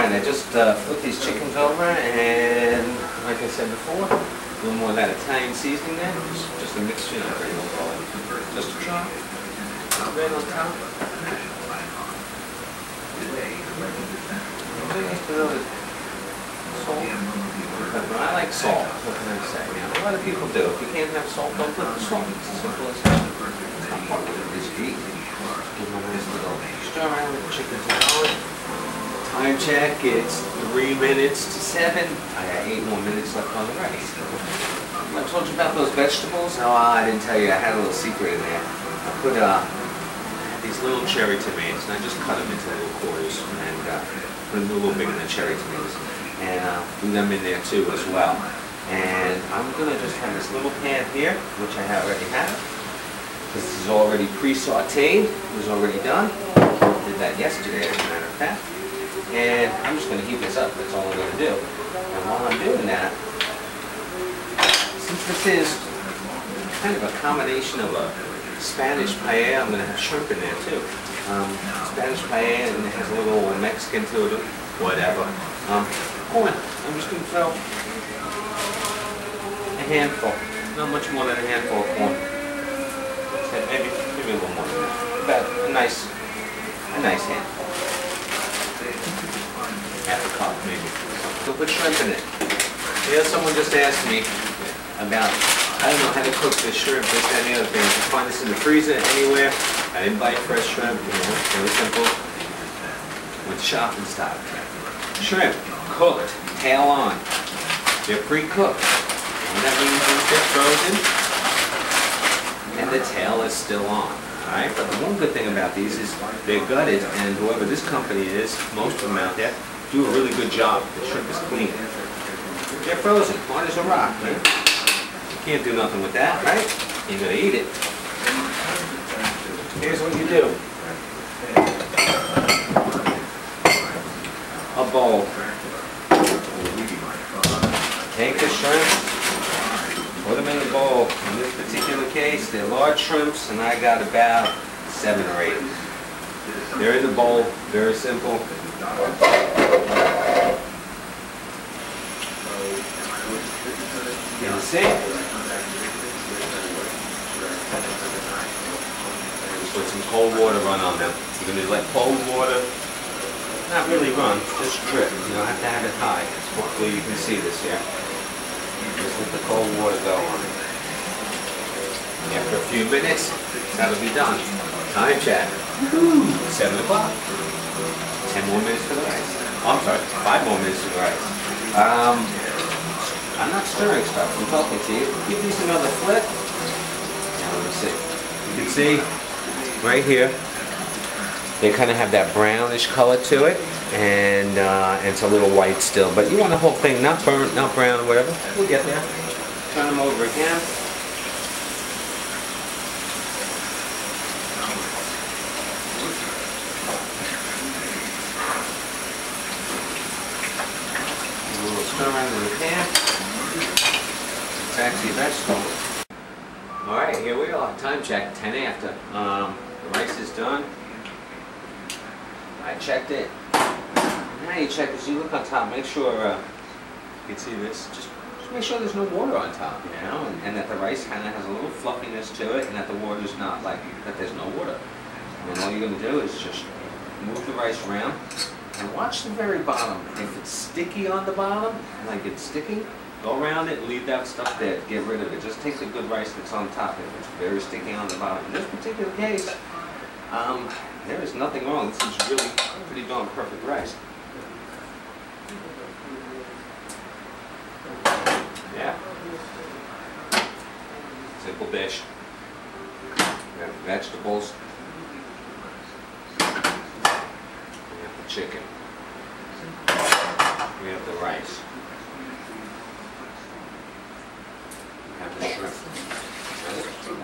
Alright, I just flipped these chickens over, and like I said before, a little more of that Italian seasoning there. Just a mixture, you know, just a drop. Right on top. Salt. I like salt. What can I say? You know, a lot of people do. If you can't have salt, don't put the salt. It's as simple as that. It's not part of this heat. Give them a nice little stir around with the chickens and garlic. Time check, it's 3 minutes to 7. I got 8 more minutes left on the rice. I told you about those vegetables? No, I didn't tell you. I had a little secret in there. I put these little cherry tomatoes, and I just cut them into little quarters and put them a little bigger than cherry tomatoes. And do them in there too as well. And I'm going to just have this little pan here, which I already have. This is already pre-sauteed. It was already done. I did that yesterday, as a matter of fact. And I'm just going to heat this up. That's all I'm going to do. And while I'm doing that, since this is kind of a combination of a Spanish paella, I'm going to have shrimp in there too. Spanish paella, and it has a little Mexican to it, whatever. Corn. I'm just going to throw a handful. Not much more than a handful of corn. Maybe a little more than that. About a nice handful. Half a cup, maybe. So put shrimp in it. Yeah, someone just asked me about, I don't know how to cook this shrimp, this, that, and the other thing. You can find this in the freezer anywhere. I didn't buy fresh shrimp, you know, really simple. With shopping stock. Shrimp, cooked, tail on. They're pre-cooked. And that means they're frozen, and the tail is still on. Alright, but the one good thing about these is they're gutted, and whoever this company is, most of them out there, do a really good job. The shrimp is clean. They're frozen, hard as a rock, man. You can't do nothing with that, right? You're gonna eat it. Here's what you do. A bowl. Take the shrimp, put them in the bowl. In this particular case, they're large shrimps, and I got about 7 or 8. They're in the bowl, very simple. You see? Just let some cold water run on them. You're going to let cold water, not really run, just drip. You don't have to have it high. Hopefully you can see this here. Just let the cold water go on it. After a few minutes, that'll be done. Time check. 7 o'clock. 10 more minutes for the rice. Oh, I'm sorry, 5 more minutes for the rice. I'm not stirring stuff. I'm talking to you. Give these another flip. Now let me see. You can see right here, they kind of have that brownish color to it, and it's a little white still. But you want the whole thing not burnt, not brown, whatever. We'll get there. Turn them over again. A little stir around in the pan. It's actually vegetable. Alright, here we are. Time check, 10 after. The rice is done. I checked it. Now you check this, you look on top, make sure you can see this. Just make sure there's no water on top, you know, and that the rice kind of has a little fluffiness to it, and that the water's not like, that there's no water. And all you're going to do is just move the rice around and watch the very bottom. If it's sticky on the bottom, like it's sticky, go around it and leave that stuff there. Get rid of it. Just take the good rice that's on top if it's very sticky on the bottom. In this particular case, there is nothing wrong. This is really pretty darn perfect rice. Yeah. Simple dish. We have vegetables. We have the chicken. We have the rice. We have the shrimp.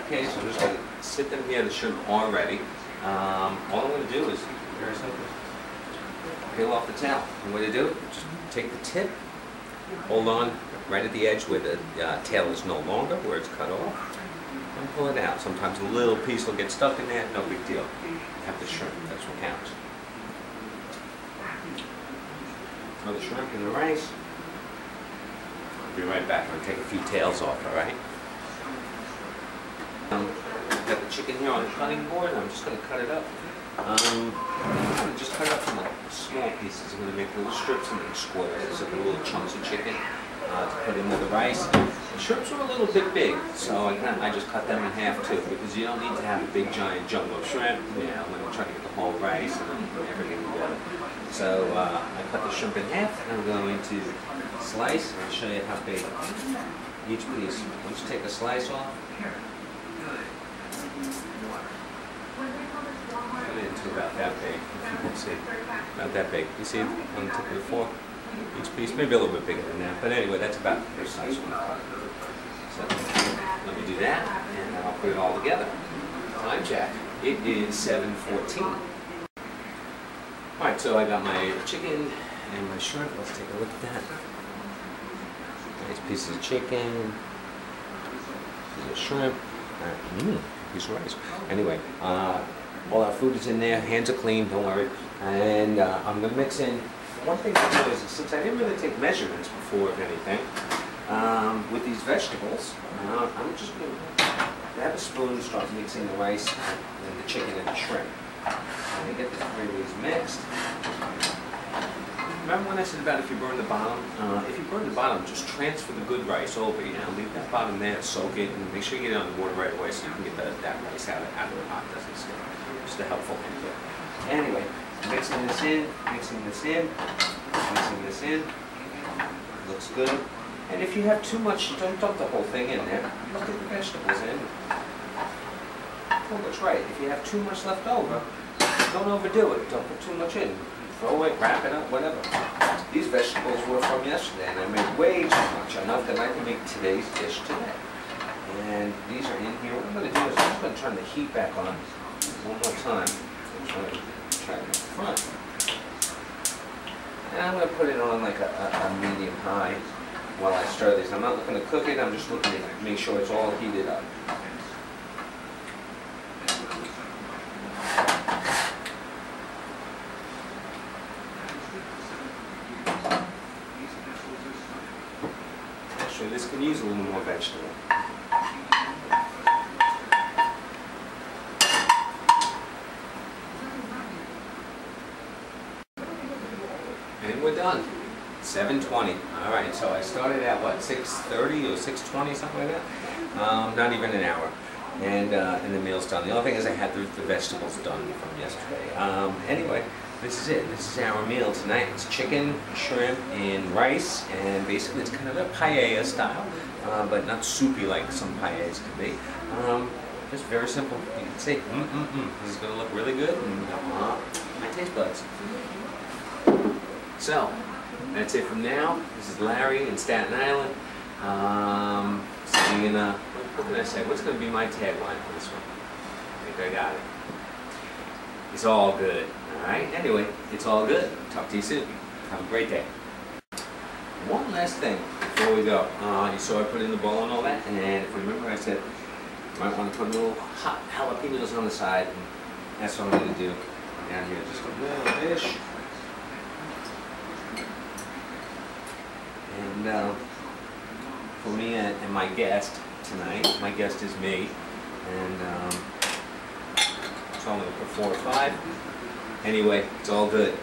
Okay, so I'm just going to sit them here, the shrimp already. All I'm going to do is, very simple, peel off the tail. And what you do, just take the tip, hold on right at the edge where the tail is no longer, where it's cut off, and pull it out. Sometimes a little piece will get stuck in there, no big deal. You have the shrimp, that's what counts. throw the shrimp in the rice. I'll be right back. I'm going to take a few tails off, alright? I've got the chicken here on the cutting board. I'm just going to cut it up. I'm going to just cut it up into small pieces. I'm going to make little strips and then squares, so the little chunks of chicken to put in with the rice. The shrimps are a little bit big, so I just cut them in half too, because you don't need to have a big giant jumbo shrimp, you know, when you're trying to get the whole rice and everything together. So I cut the shrimp in half, and I'm going to slice, and I'll show you how big each piece. Once you take a slice off, put it into about that big, if you can see. Not that big. You see on the tip of the fork? Each piece, maybe a little bit bigger than that, but anyway, that's about the precise one. So let me do that, and then I'll put it all together. Time check. It is 7:14. Alright, so I got my chicken and my shrimp. Let's take a look at that. Nice pieces of chicken, piece of shrimp, piece of rice. Anyway, all our food is in there, hands are clean, don't worry. And I'm going to mix in. One thing to know is, since I didn't really take measurements before of anything, with these vegetables, I'm just going to grab a spoon and start mixing the rice and the chicken and the shrimp. And I get the three of these mixed. Remember when I said about if you burn the bottom? If you burn the bottom, just transfer the good rice over, you know, leave that bottom there, soak it, and make sure you get it on the water right away so you can get that rice out of the pot, doesn't stick. Just a helpful hint there. Anyway, mixing this in, mixing this in, mixing this in. Looks good. And if you have too much, don't dump the whole thing in there. Just get the vegetables in. Oh, that's right. If you have too much left over, don't overdo it. Don't put too much in. Throw it, wrap it up, whatever. These vegetables were from yesterday, and I made way too much, enough that I can make today's dish today. And these are in here. What I'm going to do is I'm just going to turn the heat back on one more time. Try it in the front. And I'm going to put it on like a medium high while I stir these. I'm not looking to cook it, I'm just looking to make sure it's all heated up. Actually, this can use a little more vegetable. And we're done. 7:20. All right, so I started at what, 6:30 or 6:20, something like that. Not even an hour, and the meal's done. The only thing is I had the vegetables done from yesterday. Anyway, this is it. This is our meal tonight. It's chicken, shrimp, and rice, and basically it's kind of a paella style, but not soupy like some paellas can be. Just very simple. You can see, this is going to look really good, and my taste buds. So, that's it from now. This is Larry in Staten Island. Sitting in what can I say? What's going to be my tagline for this one? I think I got it. It's all good. Alright? Anyway, it's all good. Talk to you soon. Have a great day. One last thing before we go. You saw I put in the bowl and all that, and if you remember I said you might want to put little hot jalapenos on the side, and that's what I'm going to do. Down here, just a little dish. And for me and my guest tonight, my guest is me, and so I'm going to put 4 or 5. Anyway, it's all good.